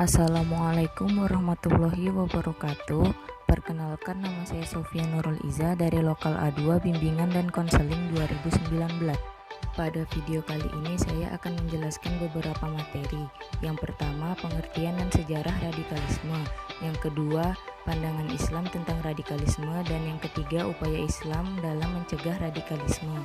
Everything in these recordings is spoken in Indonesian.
Assalamualaikum warahmatullahi wabarakatuh. Perkenalkan, nama saya Sofia Nurul Iza dari Lokal A2 Bimbingan dan Konseling 2019. Pada video kali ini saya akan menjelaskan beberapa materi. Yang pertama, pengertian dan sejarah radikalisme. Yang kedua, pandangan Islam tentang radikalisme. Dan yang ketiga, upaya Islam dalam mencegah radikalisme.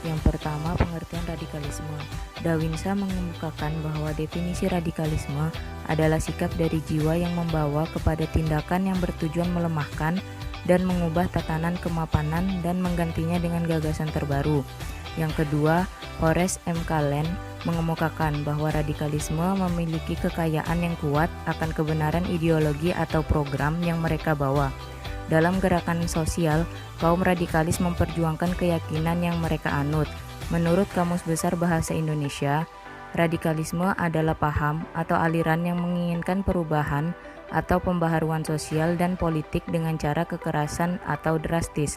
Yang pertama, pengertian radikalisme. Dawinsa mengemukakan bahwa definisi radikalisme adalah sikap dari jiwa yang membawa kepada tindakan yang bertujuan melemahkan dan mengubah tatanan kemapanan dan menggantinya dengan gagasan terbaru. Yang kedua, Horace M. Kallen mengemukakan bahwa radikalisme memiliki kekayaan yang kuat akan kebenaran ideologi atau program yang mereka bawa. Dalam gerakan sosial, kaum radikalis memperjuangkan keyakinan yang mereka anut. Menurut Kamus Besar Bahasa Indonesia, radikalisme adalah paham atau aliran yang menginginkan perubahan atau pembaharuan sosial dan politik dengan cara kekerasan atau drastis.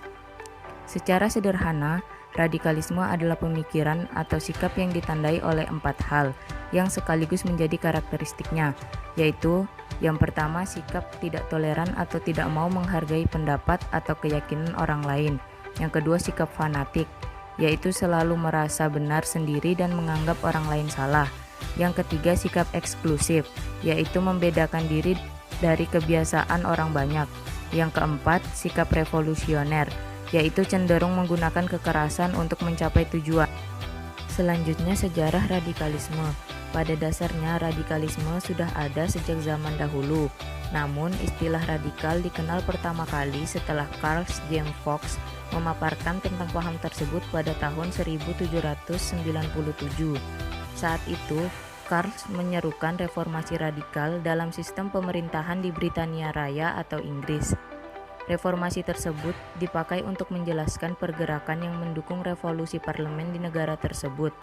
Secara sederhana, radikalisme adalah pemikiran atau sikap yang ditandai oleh 4 hal yang sekaligus menjadi karakteristiknya, yaitu yang pertama, sikap tidak toleran atau tidak mau menghargai pendapat atau keyakinan orang lain. Yang kedua, sikap fanatik, yaitu selalu merasa benar sendiri dan menganggap orang lain salah. Yang ketiga, sikap eksklusif, yaitu membedakan diri dari kebiasaan orang banyak. Yang keempat, sikap revolusioner, yaitu cenderung menggunakan kekerasan untuk mencapai tujuan. Selanjutnya, sejarah radikalisme. Pada dasarnya, radikalisme sudah ada sejak zaman dahulu. Namun, istilah radikal dikenal pertama kali setelah Karl James Fox memaparkan tentang paham tersebut pada tahun 1797. Saat itu, Karl menyerukan reformasi radikal dalam sistem pemerintahan di Britania Raya atau Inggris. Reformasi tersebut dipakai untuk menjelaskan pergerakan yang mendukung revolusi parlemen di negara tersebut.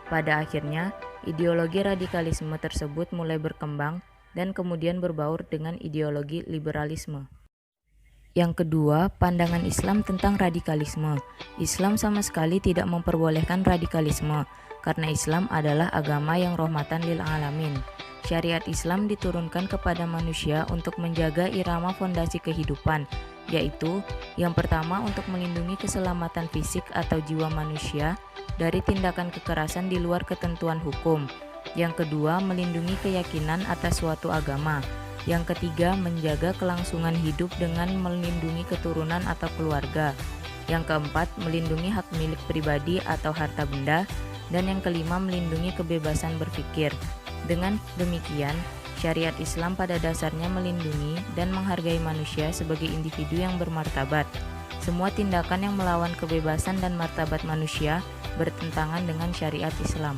Pada akhirnya, ideologi radikalisme tersebut mulai berkembang dan kemudian berbaur dengan ideologi liberalisme. Yang kedua, pandangan Islam tentang radikalisme. Islam sama sekali tidak memperbolehkan radikalisme, karena Islam adalah agama yang rahmatan lil alamin. Syariat Islam diturunkan kepada manusia untuk menjaga irama fondasi kehidupan, yaitu yang pertama untuk melindungi keselamatan fisik atau jiwa manusia dari tindakan kekerasan di luar ketentuan hukum. Yang kedua, melindungi keyakinan atas suatu agama. Yang ketiga, menjaga kelangsungan hidup dengan melindungi keturunan atau keluarga. Yang keempat, melindungi hak milik pribadi atau harta benda. Dan yang kelima, melindungi kebebasan berpikir. Dengan demikian, syariat Islam pada dasarnya melindungi dan menghargai manusia sebagai individu yang bermartabat. Semua tindakan yang melawan kebebasan dan martabat manusia bertentangan dengan syariat Islam.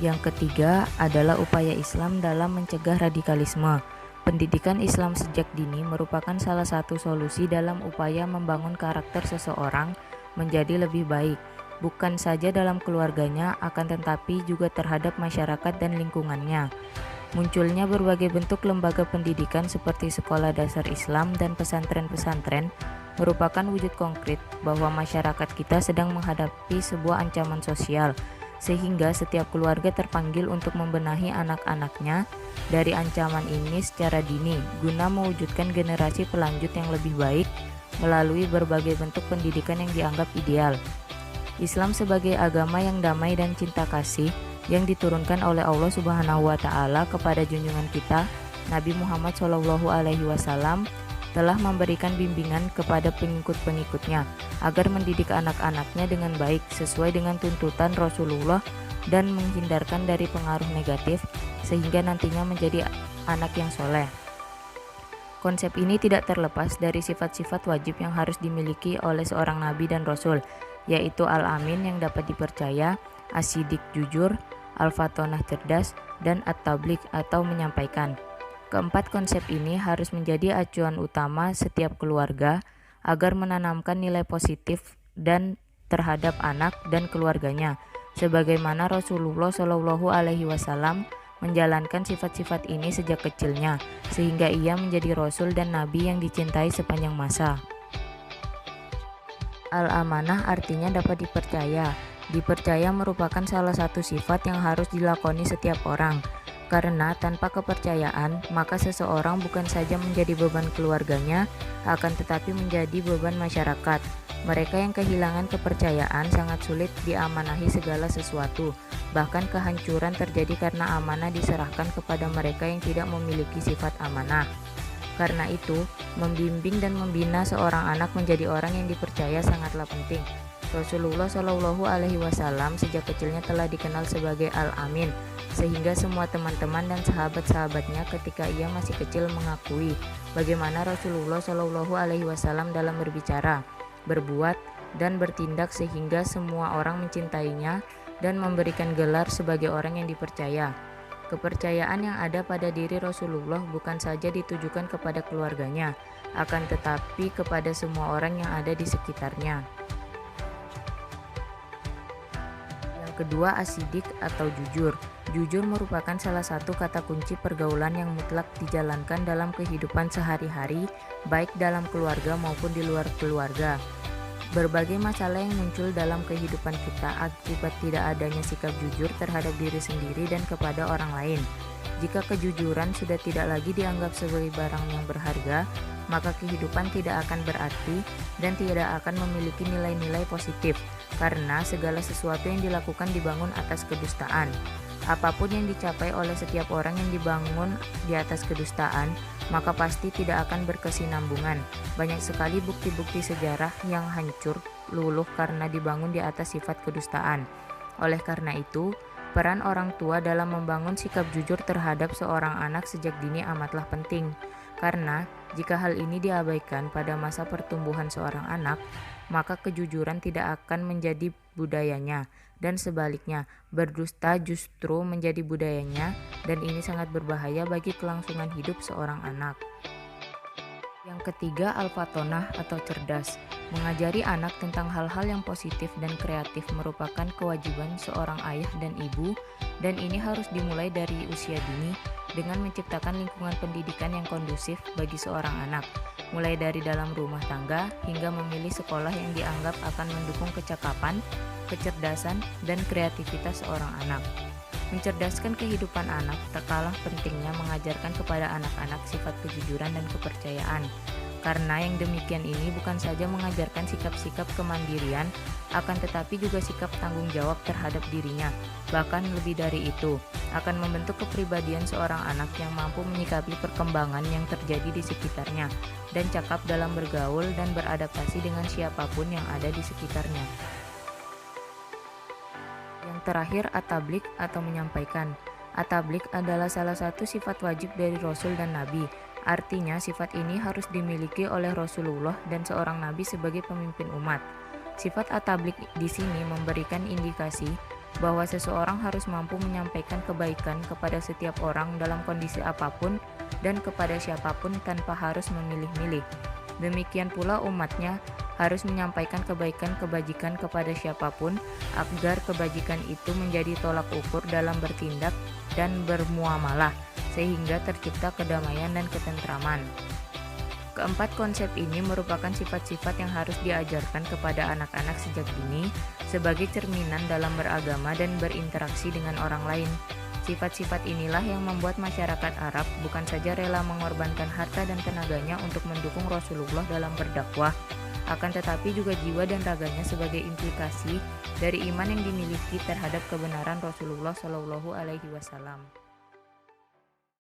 Yang ketiga adalah upaya Islam dalam mencegah radikalisme. Pendidikan Islam sejak dini merupakan salah satu solusi dalam upaya membangun karakter seseorang menjadi lebih baik, bukan saja dalam keluarganya, akan tetapi juga terhadap masyarakat dan lingkungannya. Munculnya berbagai bentuk lembaga pendidikan seperti sekolah dasar Islam dan pesantren-pesantren merupakan wujud konkret bahwa masyarakat kita sedang menghadapi sebuah ancaman sosial, sehingga setiap keluarga terpanggil untuk membenahi anak-anaknya dari ancaman ini secara dini guna mewujudkan generasi pelanjut yang lebih baik melalui berbagai bentuk pendidikan yang dianggap ideal. Islam sebagai agama yang damai dan cinta kasih yang diturunkan oleh Allah Subhanahu wa Ta'ala kepada junjungan kita Nabi Muhammad SAW telah memberikan bimbingan kepada pengikut-pengikutnya agar mendidik anak-anaknya dengan baik sesuai dengan tuntutan Rasulullah dan menghindarkan dari pengaruh negatif sehingga nantinya menjadi anak yang soleh. Konsep ini tidak terlepas dari sifat-sifat wajib yang harus dimiliki oleh seorang nabi dan rasul, yaitu al-amin yang dapat dipercaya, as-sidik jujur, al-fatonah cerdas, dan at-tabligh atau menyampaikan. Keempat konsep ini harus menjadi acuan utama setiap keluarga agar menanamkan nilai positif dan terhadap anak dan keluarganya, sebagaimana Rasulullah SAW menjalankan sifat-sifat ini sejak kecilnya, sehingga ia menjadi rasul dan nabi yang dicintai sepanjang masa. Al-amanah artinya dapat dipercaya, Dipercaya merupakan salah satu sifat yang harus dilakoni setiap orang, karena tanpa kepercayaan, maka seseorang bukan saja menjadi beban keluarganya, akan tetapi menjadi beban masyarakat. Mereka yang kehilangan kepercayaan sangat sulit diamanahi segala sesuatu, bahkan kehancuran terjadi karena amanah diserahkan kepada mereka yang tidak memiliki sifat amanah. Karena itu, membimbing dan membina seorang anak menjadi orang yang dipercaya sangatlah penting. Rasulullah Shallallahu Alaihi Wasallam sejak kecilnya telah dikenal sebagai Al-Amin, sehingga semua teman-teman dan sahabat-sahabatnya ketika ia masih kecil mengakui bagaimana Rasulullah Shallallahu Alaihi Wasallam dalam berbicara, berbuat, dan bertindak sehingga semua orang mencintainya dan memberikan gelar sebagai orang yang dipercaya. Kepercayaan yang ada pada diri Rasulullah bukan saja ditujukan kepada keluarganya, akan tetapi kepada semua orang yang ada di sekitarnya. Kedua, asidik atau jujur. Jujur merupakan salah satu kata kunci pergaulan yang mutlak dijalankan dalam kehidupan sehari-hari, baik dalam keluarga maupun di luar keluarga. Berbagai masalah yang muncul dalam kehidupan kita akibat tidak adanya sikap jujur terhadap diri sendiri dan kepada orang lain. Jika kejujuran sudah tidak lagi dianggap sebagai barang yang berharga, maka kehidupan tidak akan berarti dan tidak akan memiliki nilai-nilai positif, karena segala sesuatu yang dilakukan dibangun atas kedustaan. Apapun yang dicapai oleh setiap orang yang dibangun di atas kedustaan, maka pasti tidak akan berkesinambungan. Banyak sekali bukti-bukti sejarah yang hancur luluh karena dibangun di atas sifat kedustaan. Oleh karena itu, peran orang tua dalam membangun sikap jujur terhadap seorang anak sejak dini amatlah penting. Karena jika hal ini diabaikan pada masa pertumbuhan seorang anak, maka kejujuran tidak akan menjadi budayanya, dan sebaliknya, berdusta justru menjadi budayanya, dan ini sangat berbahaya bagi kelangsungan hidup seorang anak. Yang ketiga, al-fatonah atau cerdas. Mengajari anak tentang hal-hal yang positif dan kreatif merupakan kewajiban seorang ayah dan ibu, dan ini harus dimulai dari usia dini dengan menciptakan lingkungan pendidikan yang kondusif bagi seorang anak, mulai dari dalam rumah tangga hingga memilih sekolah yang dianggap akan mendukung kecakapan, kecerdasan, dan kreativitas seorang anak. Mencerdaskan kehidupan anak tak kalah pentingnya mengajarkan kepada anak-anak sifat kejujuran dan kepercayaan, karena yang demikian ini bukan saja mengajarkan sikap-sikap kemandirian, akan tetapi juga sikap tanggung jawab terhadap dirinya. Bahkan lebih dari itu, akan membentuk kepribadian seorang anak yang mampu menyikapi perkembangan yang terjadi di sekitarnya, dan cakap dalam bergaul dan beradaptasi dengan siapapun yang ada di sekitarnya. Yang terakhir, at-tabligh atau menyampaikan. At-tabligh adalah salah satu sifat wajib dari Rasul dan Nabi. Artinya, sifat ini harus dimiliki oleh Rasulullah dan seorang nabi sebagai pemimpin umat. Sifat at-tabligh di sini memberikan indikasi bahwa seseorang harus mampu menyampaikan kebaikan kepada setiap orang dalam kondisi apapun dan kepada siapapun tanpa harus memilih-milih. Demikian pula umatnya harus menyampaikan kebaikan-kebajikan kepada siapapun agar kebajikan itu menjadi tolak ukur dalam bertindak dan bermuamalah, sehingga tercipta kedamaian dan ketentraman. Keempat konsep ini merupakan sifat-sifat yang harus diajarkan kepada anak-anak sejak dini sebagai cerminan dalam beragama dan berinteraksi dengan orang lain. Sifat-sifat inilah yang membuat masyarakat Arab bukan saja rela mengorbankan harta dan tenaganya untuk mendukung Rasulullah dalam berdakwah, akan tetapi juga jiwa dan raganya sebagai implikasi dari iman yang dimiliki terhadap kebenaran Rasulullah Shallallahu Alaihi Wasallam.